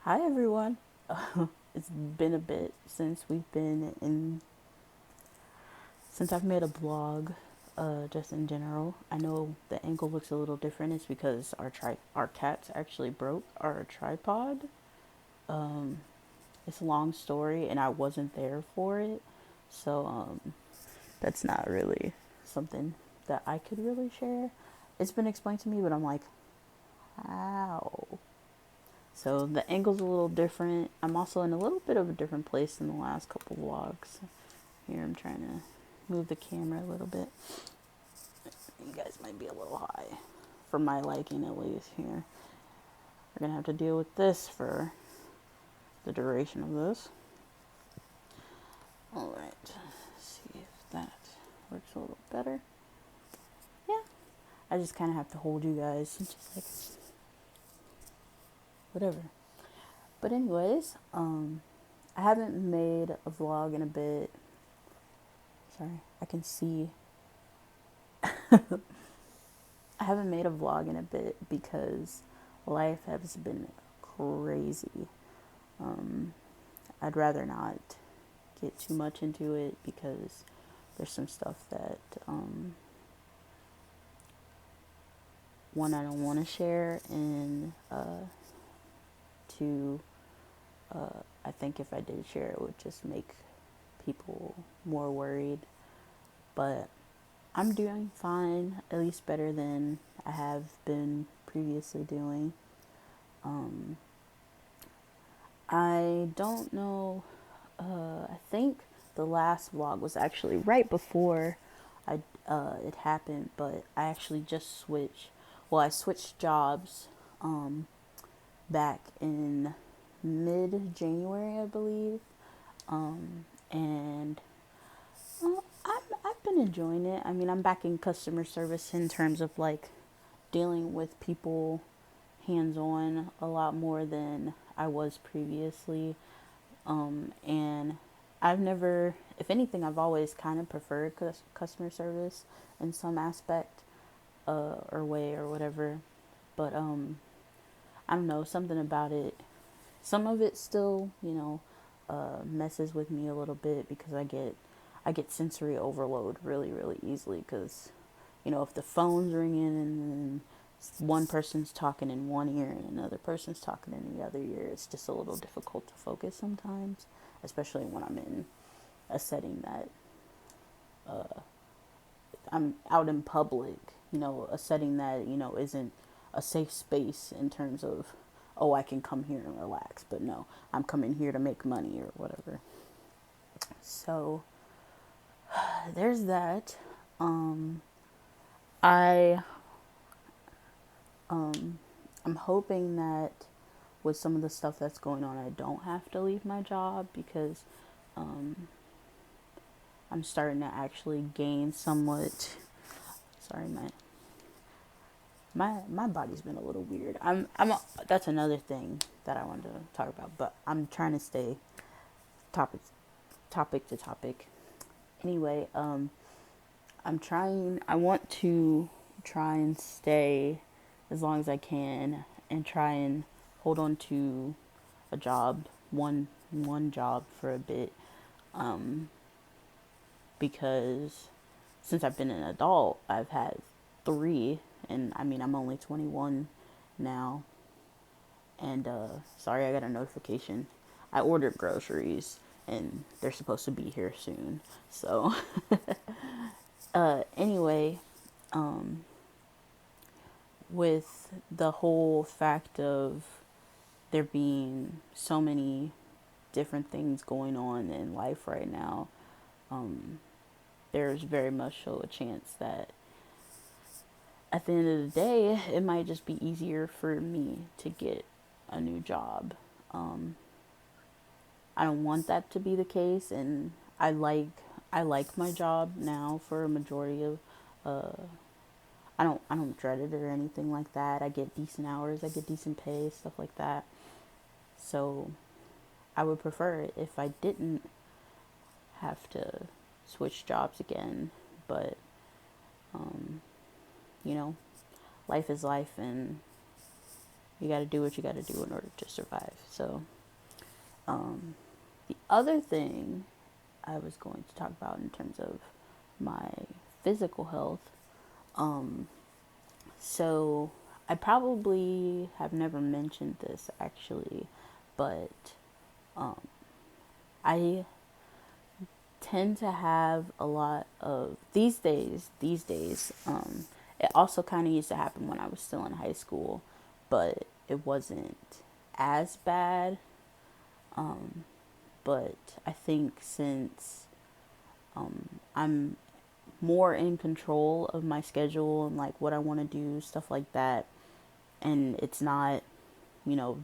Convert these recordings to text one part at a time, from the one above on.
Hi everyone. It's been a bit since I've made a blog, just in general. I know the angle looks a little different. It's because our cats actually broke our tripod. Um, it's a long story, and I wasn't there for it, so that's not really something that I could really share. It's been explained to me, but I'm like, how? So the angle's a little different. I'm also in a little bit of a different place than the last couple vlogs. Here I'm trying to move the camera a little bit. You guys might be a little high for my liking, at least. Here we're gonna have to deal with this for the duration of this. All right, see if that works a little better. Yeah, I just kind of have to hold you guys, just like whatever. But anyways, I haven't made a vlog in a bit. Sorry, I can see. I haven't made a vlog in a bit because life has been crazy. Um, I'd rather not get too much into it because there's some stuff that, one, I don't want to share, and two, I think if I did share it would just make people more worried. But I'm doing fine, at least better than I have been previously doing. Um, I don't know. I think the last vlog was actually right before it happened, but I actually just switched. Well, I switched jobs um, back in mid January, I believe, and I've been enjoying it. I mean, I'm back in customer service in terms of like dealing with people hands on a lot more than I was previously. And I've never, if anything, I've always kind of preferred customer service in some aspect, or way or whatever. But I don't know, something about it. Some of it still, messes with me a little bit because I get sensory overload really, really easily. Because if the phone's ringing and then one person's talking in one ear and another person's talking in the other ear, it's just a little difficult to focus sometimes, especially when I'm in a setting that I'm out in public, a setting that, isn't a safe space in terms of, oh, I can come here and relax. But no, I'm coming here to make money or whatever. So there's that. I I'm hoping that with some of the stuff that's going on, I don't have to leave my job because I'm starting to actually gain somewhat. Sorry, my body's been a little weird. That's another thing that I wanted to talk about, but I'm trying to stay topic topic to topic. Anyway, I want to try and stay as long as I can and try and hold on to a job, one job for a bit, because since I've been an adult, I've had three, and I mean I'm only 21 now. And sorry, I got a notification. I ordered groceries, and they're supposed to be here soon. So anyway, with the whole fact of there being so many different things going on in life right now, there's very much so a chance that at the end of the day, it might just be easier for me to get a new job. Um, I don't want that to be the case, and I like my job now for a majority of. I don't dread it or anything like that. I get decent hours, I get decent pay, stuff like that. So I would prefer it if I didn't have to switch jobs again. But you know, life is life, and You got to do what you got to do in order to survive. So, the other thing I was going to talk about in terms of my physical health, so I probably have never mentioned this actually, but I tend to have a lot of these days. It also kind of used to happen when I was still in high school, but it wasn't as bad. But I think since I'm more in control of my schedule and like what I want to do, stuff like that, and it's not,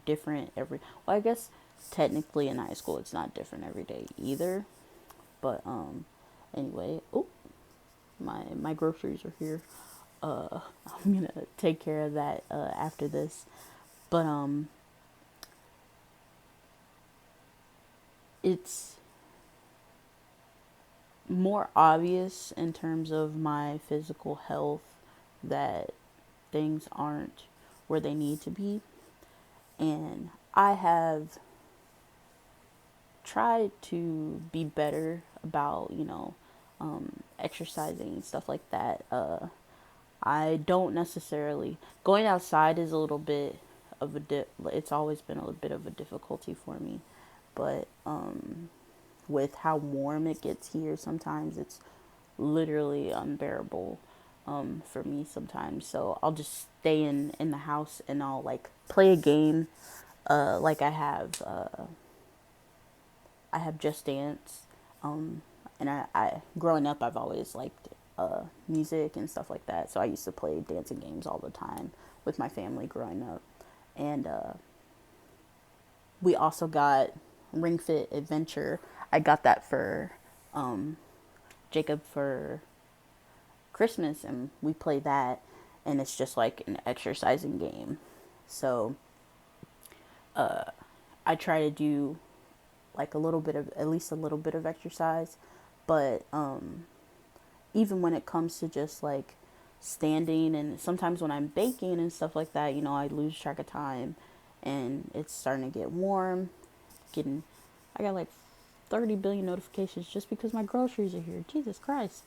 different every, well, I guess technically in high school it's not different every day either. But anyway, oh, my groceries are here. I'm gonna take care of that after this. But it's more obvious in terms of my physical health that things aren't where they need to be. And I have tried to be better about, exercising and stuff like that. I don't necessarily, going outside is a little bit of it's always been a little bit of a difficulty for me. But with how warm it gets here, sometimes it's literally unbearable for me sometimes. So I'll just stay in the house and I'll like play a game. Like I have Just Dance. And I growing up, I've always liked music and stuff like that. So I used to play dancing games all the time with my family growing up. And we also got Ring Fit Adventure. I got that for Jacob for Christmas, and we play that. And it's just like an exercising game. So I try to do like a little bit of, at least a little bit of exercise. But even when it comes to just like standing, and sometimes when I'm baking and stuff like that, I lose track of time, and it's starting to get warm. I got like 30 billion notifications just because my groceries are here. Jesus Christ.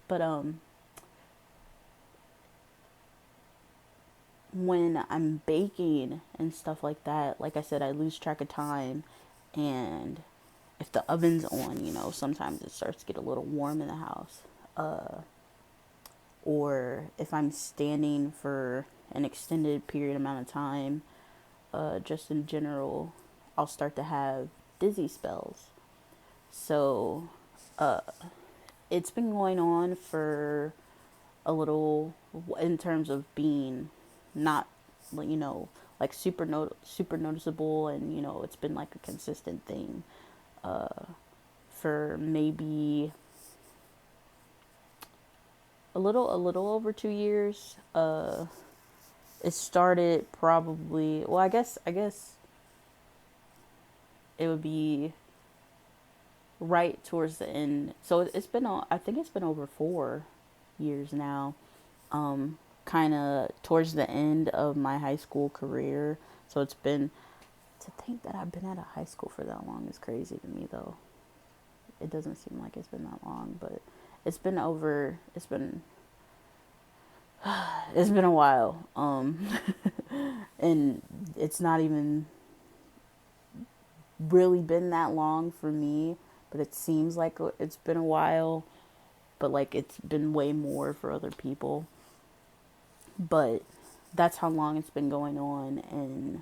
But when I'm baking and stuff like that, like I said, I lose track of time. And if the oven's on, sometimes it starts to get a little warm in the house. Or if I'm standing for an extended period amount of time, just in general, I'll start to have dizzy spells. So it's been going on for a little, in terms of being not, like super noticeable, and it's been like a consistent thing for maybe a little over 2 years. It started probably, well, I guess it would be right towards the end. So it's been I think it's been over 4 years now. Kind of towards the end of my high school career. So it's been, to think that I've been out of high school for that long is crazy to me, though. It doesn't seem like it's been that long, but it's been a while. And it's not even really been that long for me, but it seems like it's been a while, but like it's been way more for other people. But that's how long it's been going on, and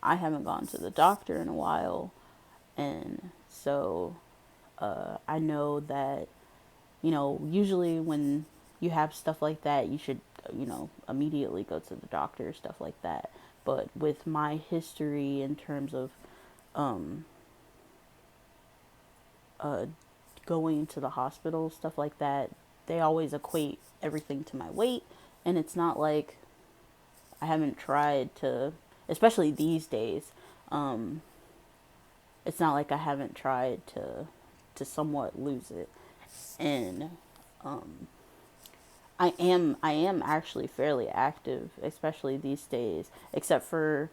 I haven't gone to the doctor in a while. And so I know that, usually when you have stuff like that, you should, immediately go to the doctor, stuff like that. But with my history in terms of um, uh, going to the hospital, stuff like that, they always equate everything to my weight. And it's not like I haven't tried to, especially these days, um, it's not like I haven't tried to somewhat lose it. And I am actually fairly active, especially these days, except for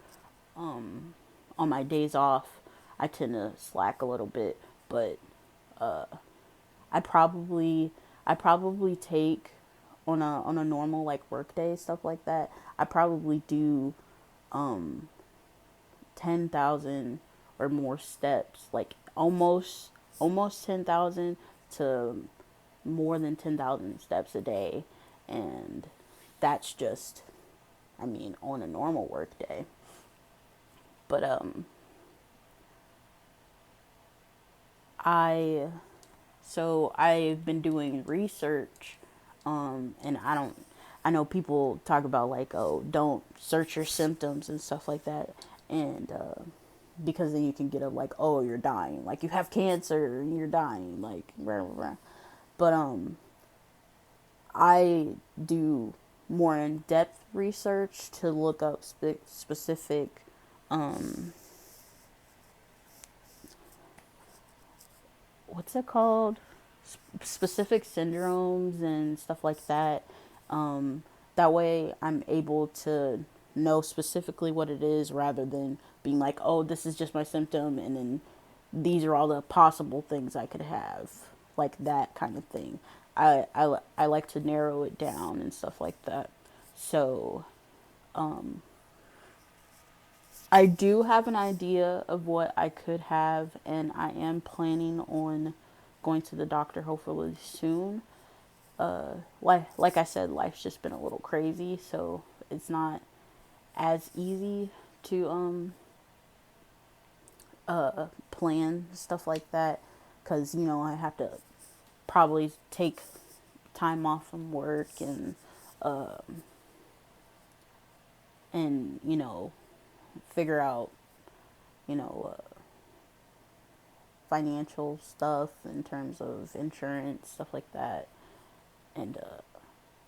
on my days off, I tend to slack a little bit, but I probably I probably take on a normal like work day, stuff like that. I probably do 10,000 or more steps, like almost 10,000 to more than 10,000 steps a day, and that's just, I mean, on a normal work day. But I so I've been doing research, and I know people talk about like, oh, don't search your symptoms and stuff like that, and because then you can get a like, oh, you're dying, like you have cancer and you're dying, like rah, rah, rah. But I do more in depth research to look up specific what's it called, specific syndromes and stuff like that. Um, that way, I'm able to know specifically what it is rather than being like, oh, this is just my symptom, and then these are all the possible things I could have, like that kind of thing. I like to narrow it down and stuff like that. So I do have an idea of what I could have, and I am planning on going to the doctor hopefully soon. Like I said, life's just been a little crazy, so it's not as easy to plan stuff like that, because I have to probably take time off from work and figure out you know financial stuff in terms of insurance, stuff like that, and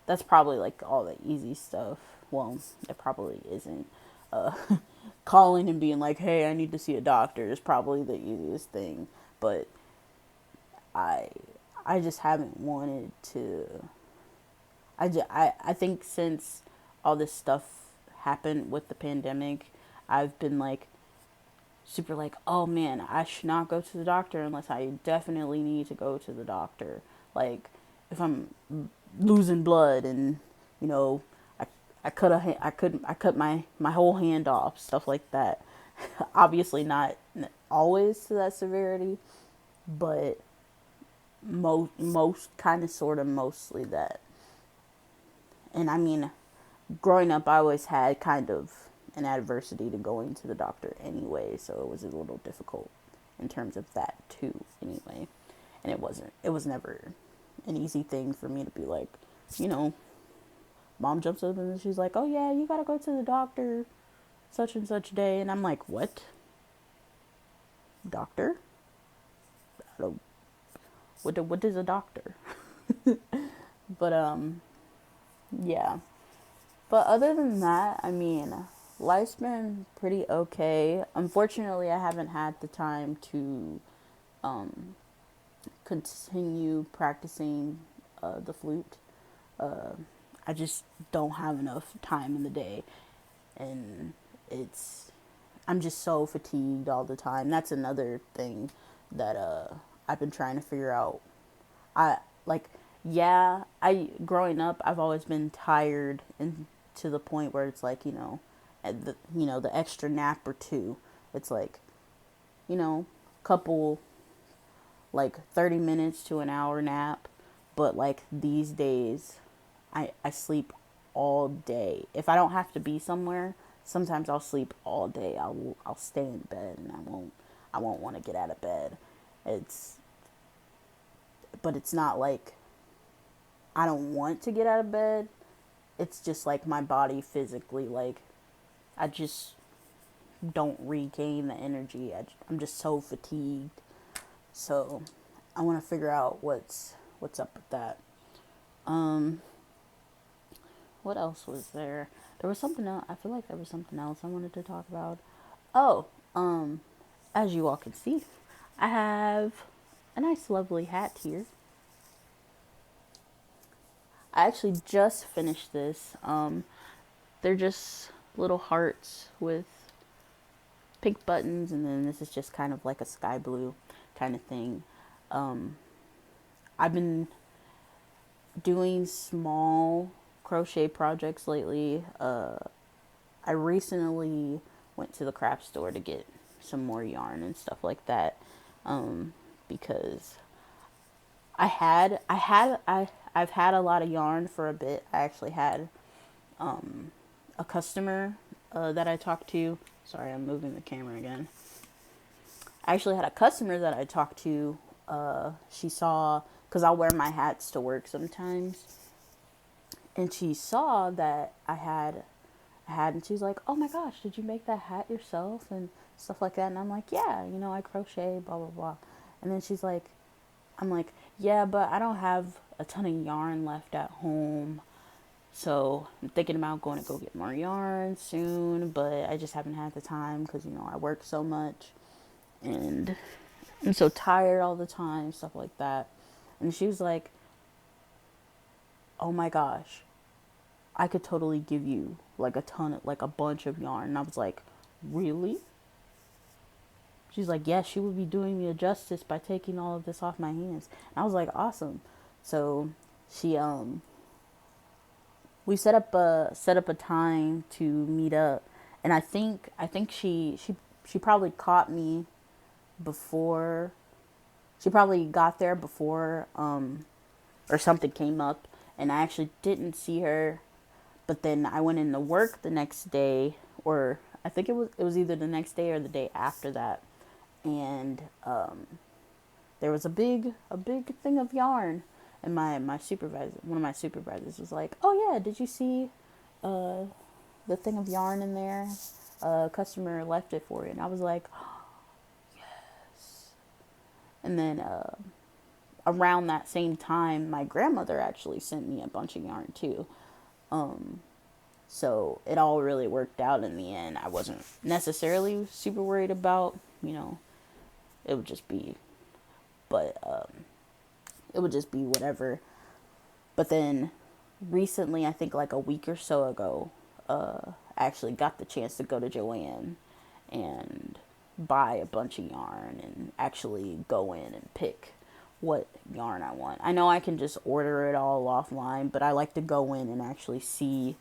that's probably like all the easy stuff. Well, it probably isn't. Uh, Calling and being like, "Hey, I need to see a doctor" is probably the easiest thing, but I I just haven't wanted to. I think since all this stuff happened with the pandemic, I've been like super like, oh man, I should not go to the doctor unless I definitely need to go to the doctor. Like if I'm losing blood and you know I I cut my whole hand off, stuff like that. Obviously not always to that severity, but most kind of sort of mostly that. And I mean, growing up, I always had kind of an adversity to going to the doctor anyway, so it was a little difficult in terms of that too, anyway. And it was never an easy thing for me to be like, you know, mom jumps up and she's like, oh yeah, you gotta go to the doctor such and such day. And I'm like, what? Doctor? I don't, what is a doctor? But, yeah. But other than that, I mean, life's been pretty okay. Unfortunately, I haven't had the time to continue practicing the flute. I just don't have enough time in the day, and it's I'm just so fatigued all the time. That's another thing that I've been trying to figure out. I like yeah, I growing up I've always been tired and to the point where it's like, at the extra nap or two. It's like, couple like 30 minutes to an hour nap, but like these days I sleep all day. If I don't have to be somewhere, sometimes I'll sleep all day. I'll stay in bed and I won't want to get out of bed. It's but it's not like I don't want to get out of bed. It's just like my body physically, like I just don't regain the energy. I'm just so fatigued. So I want to figure out what's up with that. Um, what else was there? There was something else. I feel like there was something else I wanted to talk about. Oh, as you all can see, I have a nice, lovely hat here. I actually just finished this. They're just little hearts with pink buttons, and then this is just kind of like a sky blue kind of thing. Um, I've been doing small crochet projects lately. I recently went to the craft store to get some more yarn and stuff like that, because I've had a lot of yarn for a bit. I actually had a customer that I talked to. Sorry, I'm moving the camera again. I actually had a customer that I talked to. She saw, because I'll wear my hats to work sometimes, and she saw that I had a hat, and she's like, "Oh my gosh, did you make that hat yourself?" and stuff like that. And I'm like, "Yeah, I crochet, blah blah blah." And then she's like, I'm like, "Yeah, but I don't have a ton of yarn left at home. So I'm thinking about going to go get more yarn soon, but I just haven't had the time because, I work so much and I'm so tired all the time, stuff like that." And she was like, "Oh my gosh, I could totally give you like like a bunch of yarn." And I was like, "Really?" She's like, "Yeah, she would be doing me a justice by taking all of this off my hands." And I was like, "Awesome." So she we set up a time to meet up, and I think she probably caught me before, she probably got there before, or something came up, and I actually didn't see her. But then I went into work the next day, or I think it was either the next day or the day after that, and there was a big thing of yarn, and my supervisor, one of my supervisors, was like, "Oh yeah, did you see uh, the thing of yarn in there? A customer left it for you." And I was like, and then around that same time, my grandmother actually sent me a bunch of yarn too. So it all really worked out in the end. I wasn't necessarily super worried about, it would just be, but it would just be whatever. But then recently, I think like a week or so ago, I actually got the chance to go to Joann and buy a bunch of yarn and actually go in and pick what yarn I want. I know I can just order it all offline, but I like to go in and actually see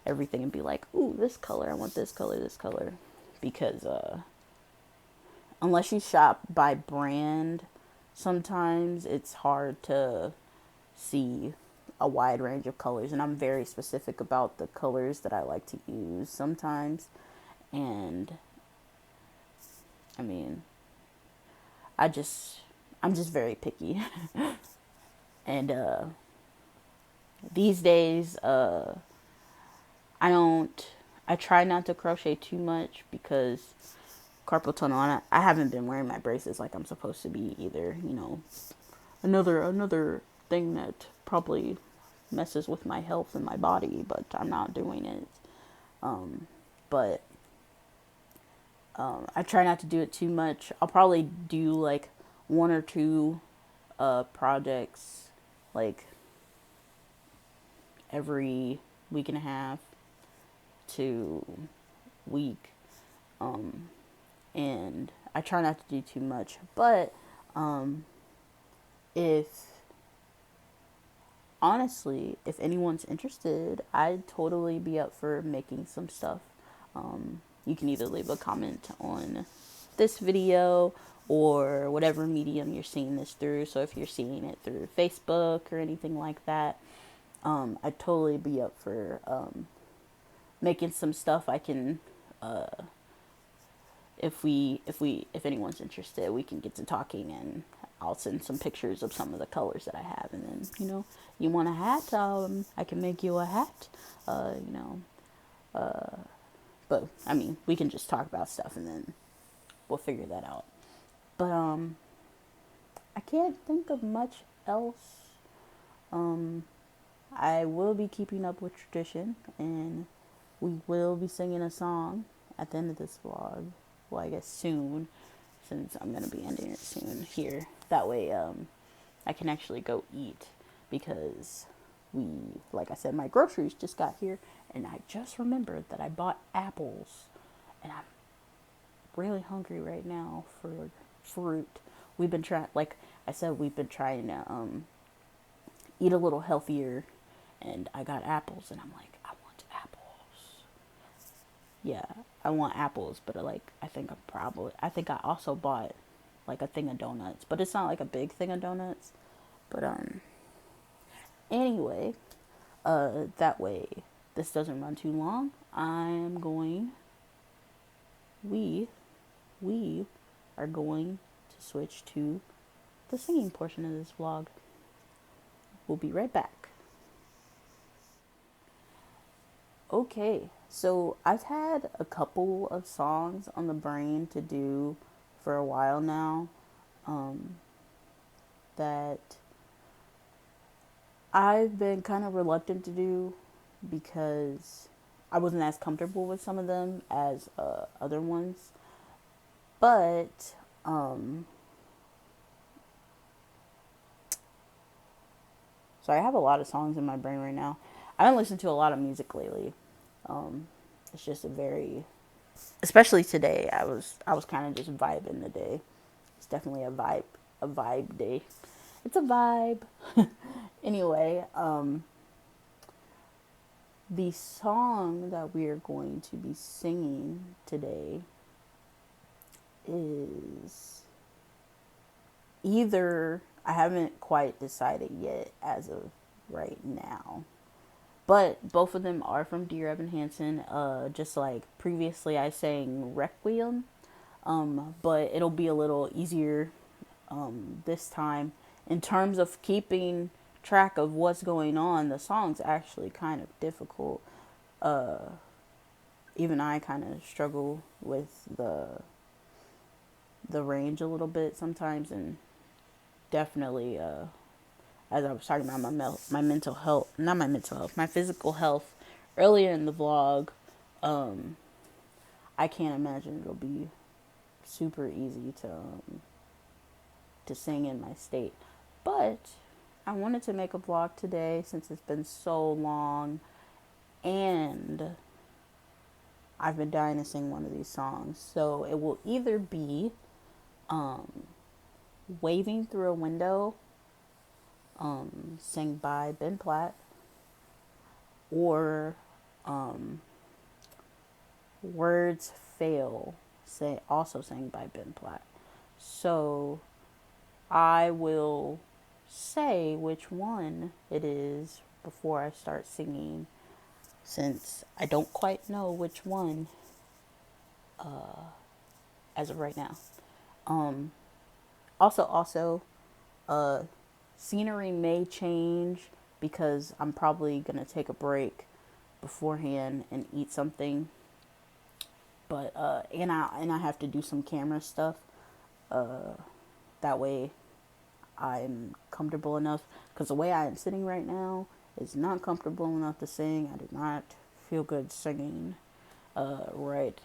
everything and be like, "Ooh, this color, I want this color." Because unless you shop by brand, sometimes it's hard to see a wide range of colors, and I'm very specific about the colors that I like to use sometimes. And I mean, I just I'm just very picky. And these days I don't I try not to crochet too much because carpal tunnel, and I haven't been wearing my braces like I'm supposed to be either, another thing that probably messes with my health and my body, but I'm not doing it. But I try not to do it too much. I'll probably do like one or two projects like every week and a half to week. And I try not to do too much. But if honestly, if anyone's interested, I'd totally be up for making some stuff. You can either leave a comment on this video or whatever medium you're seeing this through. So if you're seeing it through Facebook or anything like that, I'd totally be up for making some stuff. I can, if anyone's interested, we can get to talking, and I'll send some pictures of some of the colors that I have, and then you want a hat, I can make you a hat, uh, you know, but I mean, we can just talk about stuff and then we'll figure that out. But I can't think of much else. I will be keeping up with tradition, and we will be singing a song at the end of this vlog. Well, I guess soon, since I'm gonna be ending it soon here. That way, I can actually go eat, because like I said, my groceries just got here, and I just remembered that I bought apples, and I'm really hungry right now for fruit. We've been trying, like I said, we've been trying to eat a little healthier, and I got apples, and I'm like, I want apples. Yeah, I want apples, but I think I also bought like a thing of donuts, but it's not like a big thing of donuts. But anyway, that way this doesn't run too long. I'm going. We we are going to switch to the singing portion of this vlog. We'll be right back. Okay, so I've had a couple of songs on the brain to do for a while now, that I've been kind of reluctant to do because I wasn't as comfortable with some of them as other ones. But so I have a lot of songs in my brain right now. I haven't listened to a lot of music lately. It's just a very, especially today. I was kind of just vibing the day. It's definitely a vibe day. It's a vibe. Anyway, the song that we are going to be singing today is either, I haven't quite decided yet as of right now, but both of them are from Dear Evan Hansen. Just like previously I sang Requiem, but it'll be a little easier this time in terms of keeping track of what's going on. The song's actually kind of difficult. Even I kind of struggle with the range a little bit sometimes, and definitely as I was talking about my mental health, not my mental health, my physical health earlier in the vlog. I can't imagine it'll be super easy to sing in my state, but I wanted to make a vlog today since it's been so long, and I've been dying to sing one of these songs. So it will either be Waving Through a Window, sang by Ben Platt, or Words Fail, also sang by Ben Platt. So I will say which one it is before I start singing, since I don't quite know which one as of right now. Also, scenery may change because I'm probably gonna take a break beforehand and eat something. But and I have to do some camera stuff. That way, I'm comfortable enough, because the way I am sitting right now is not comfortable enough to sing. I do not feel good singing right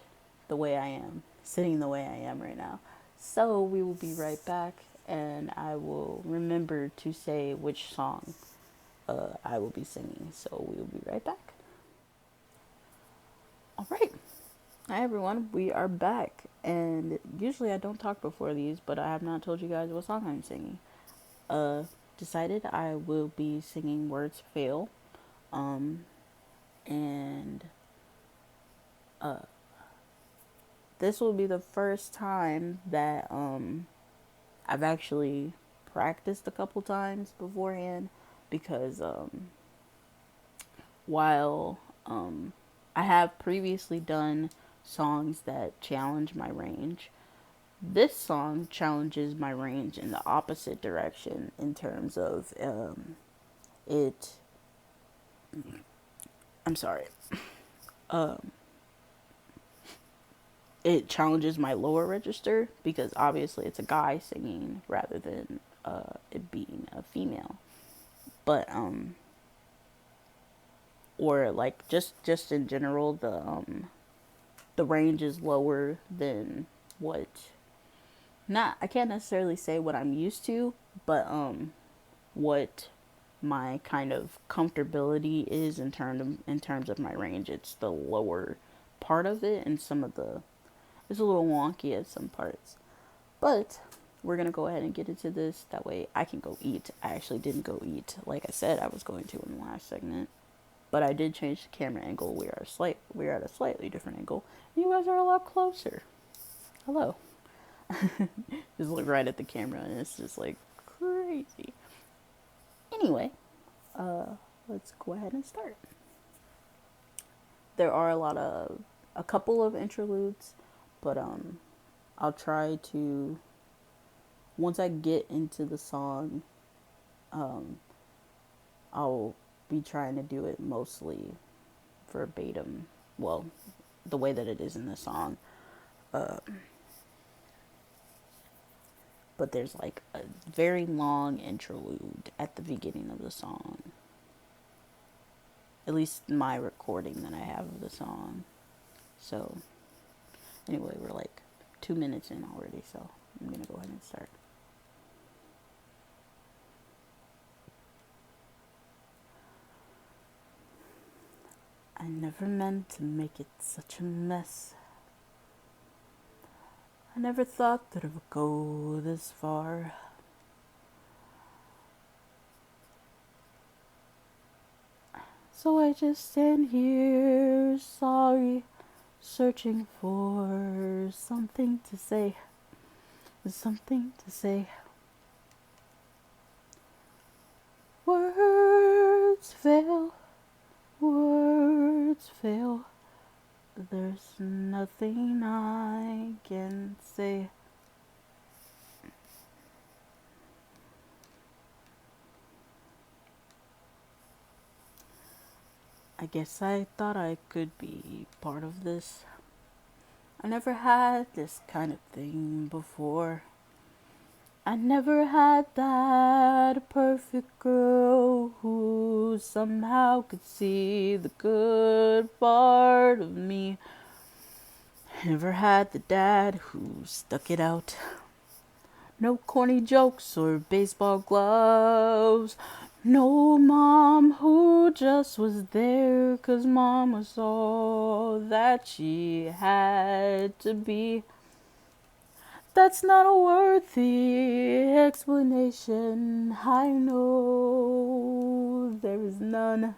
the way I am, sitting the way I am right now. So we will be right back, and I will remember to say which song I will be singing. So we will be right back. All right. Hi everyone, we are back, and usually I don't talk before these, but I have not told you guys what song I'm singing. Decided I will be singing Words Fail, and this will be the first time that I've actually practiced a couple times beforehand, because while I have previously done songs that challenge my range, this song challenges my range in the opposite direction in terms of it. I'm sorry. It challenges my lower register because obviously it's a guy singing rather than it being a female. But or like just in general, the range is lower than what, not, I can't necessarily say what I'm used to, but what my kind of comfortability is in terms of my range. It's the lower part of it, and some of the it's a little wonky at some parts. But we're gonna go ahead and get into this. That way I can go eat. I actually didn't go eat, like I said I was going to in the last segment. But I did change the camera angle. We're at a slightly different angle. You guys are a lot closer. Hello. Just look right at the camera and it's just like crazy. Anyway, let's go ahead and start. There are a couple of interludes, but I'll try to, once I get into the song, I'll be trying to do it mostly verbatim. Well, the way that it is in the song. But there's like a very long interlude at the beginning of the song. At least my recording that I have of the song. So, anyway, we're like 2 minutes in already, so I'm gonna go ahead and start. I never meant to make it such a mess. I never thought that it would go this far. So I just stand here, sorry, searching for something to say. Something to say. Words fail, words fail. There's nothing I can say. I guess I thought I could be part of this. I never had this kind of thing before. I never had that perfect girl who somehow could see the good part of me. I never had the dad who stuck it out. No corny jokes or baseball gloves. No mom who just was there 'cause mom was all that she had to be. That's not a worthy explanation. I know there is none.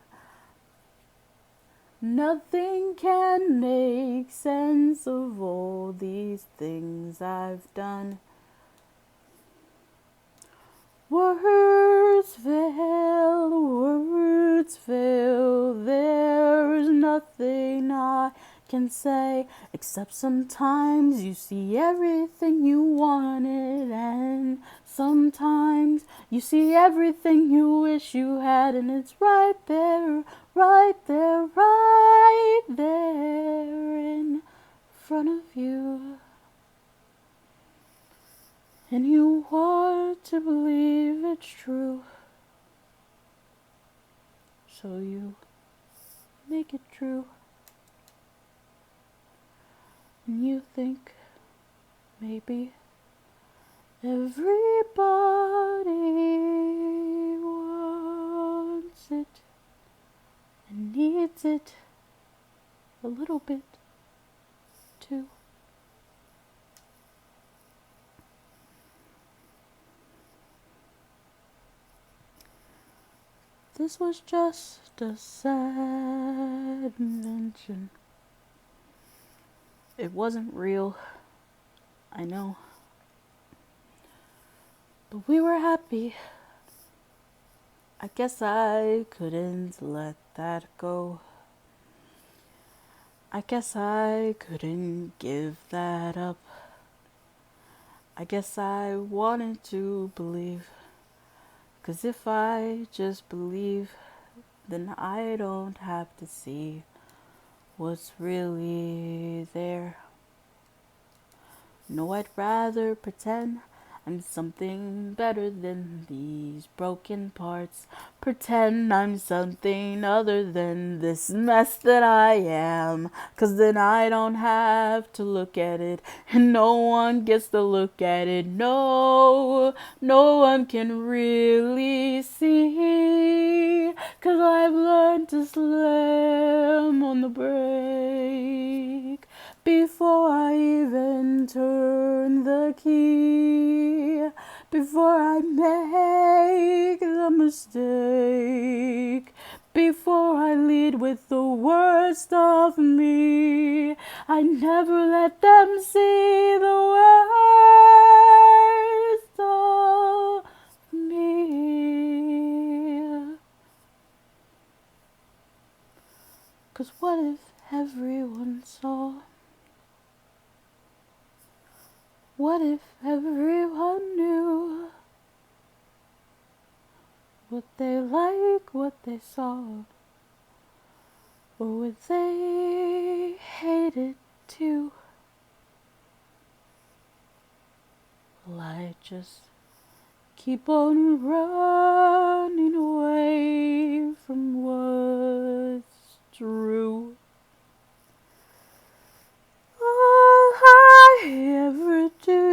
Nothing can make sense of all these things I've done. Words fail, there's nothing I can say, except sometimes you see everything you wanted, and sometimes you see everything you wish you had, and it's right there, right there, right there in front of you. And you want to believe it's true, so you make it true. And you think maybe everybody wants it and needs it a little bit too. This was just a sad invention. It wasn't real, I know. But we were happy. I guess I couldn't let that go. I guess I couldn't give that up. I guess I wanted to believe. 'Cause if I just believe, then I don't have to see what's really there. No, I'd rather pretend I'm something better than these broken parts. Pretend I'm something other than this mess that I am. 'Cause then I don't have to look at it, and no one gets to look at it. No, no one can really see. 'Cause I've learned to slam on the brake before I even turn the key, before I make the mistake, before I lead with the worst of me. I never let them see the worst of me. 'Cause what if everyone saw? What if everyone knew what they like, what they saw? Or would they hate it too? Will I just keep on running away from what's true? All I ever do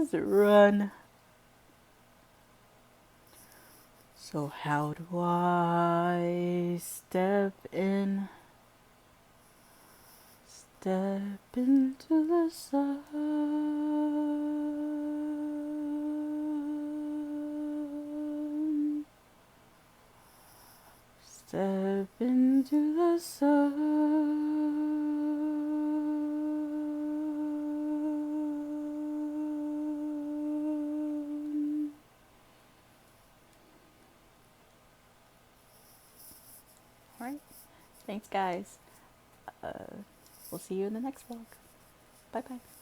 is run. So how do I step into the sun? Step into the sun. Alright, thanks guys. We'll see you in the next vlog. Bye bye.